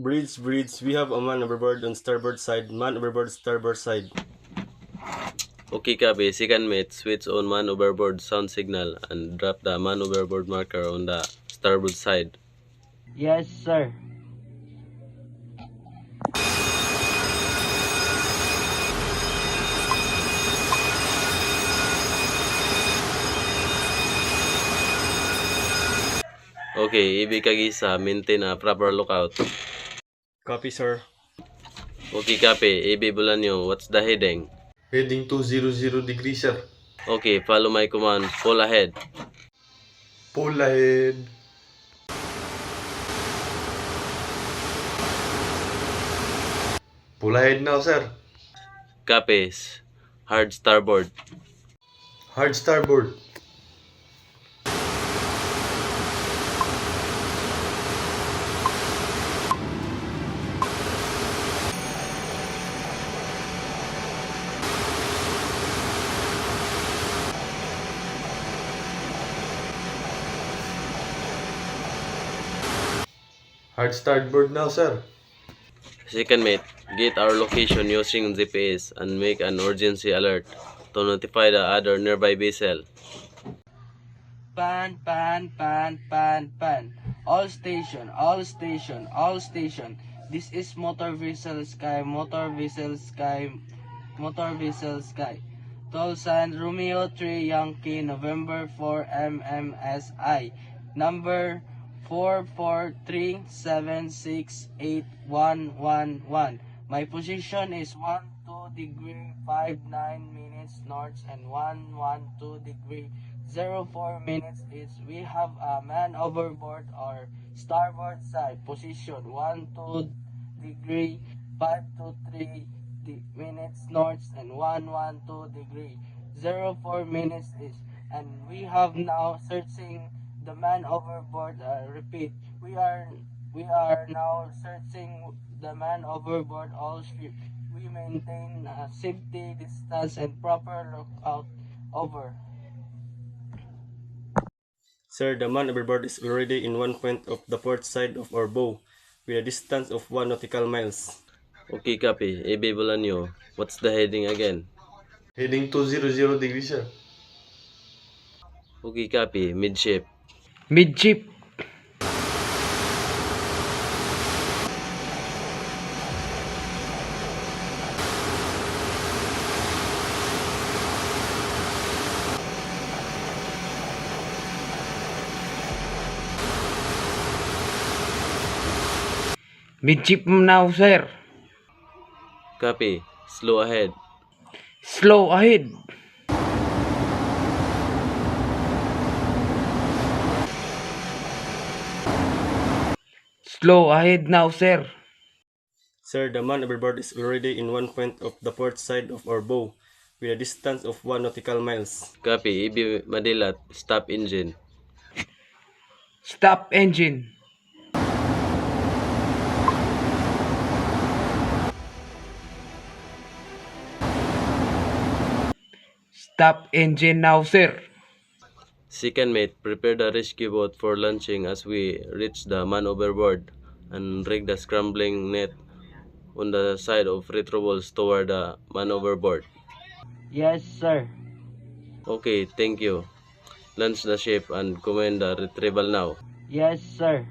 Bridge, we have a man overboard on starboard side, man overboard starboard side. Okay, copy. Second mate, switch on man overboard sound signal and drop the man overboard marker on the starboard side. Yes, sir. Okay, ibig kagisa, maintain a proper lookout. Copy, sir. Okay, copy. Ibig Bulanyo, what's the heading? Heading 200 degrees, sir. Okay, follow my command. Pull ahead. Pull ahead. Pull ahead now, sir. Copies. Hard starboard. Hard starboard. Hard starboard now, sir. Second mate, get our location using GPS and make an urgency alert to notify the other nearby vessel. Pan. All station. This is Motor Vessel Sky. Tulsan Romeo 3 Yankee November 4 MMSI. Number 443768111. My position is 12 degree 59 minutes north and 112 degree 04 minutes east. We have a man overboard or starboard side. Position 12 degree 523 minutes north and 112 degree 04 minutes east. And we have now searching the man overboard. Repeat, we are now searching the man overboard all ship. We maintain safety distance and proper lookout. Over. Sir, the man overboard is already in one point of the port side of our bow, with a distance of 1 nautical miles. Okay, copy. Ibig Bulanyo, what's the heading again? Heading 200 degrees, sir. Okay, copy. Midship. Midship. Midship now, sir. Copy. Slow ahead. Slow ahead. Slow ahead now, sir. Sir, the man overboard is already in one point of the port side of our bow, with a distance of 1 nautical miles. Copy. Ibig Madilat, stop engine. Stop engine. Stop engine now, sir. Second mate, prepare the rescue boat for launching as we reach the man overboard and rig the scrambling net on the side of retrievables toward the man overboard. Yes, sir. Okay, thank you. Launch the ship and command the retrieval now. Yes, sir.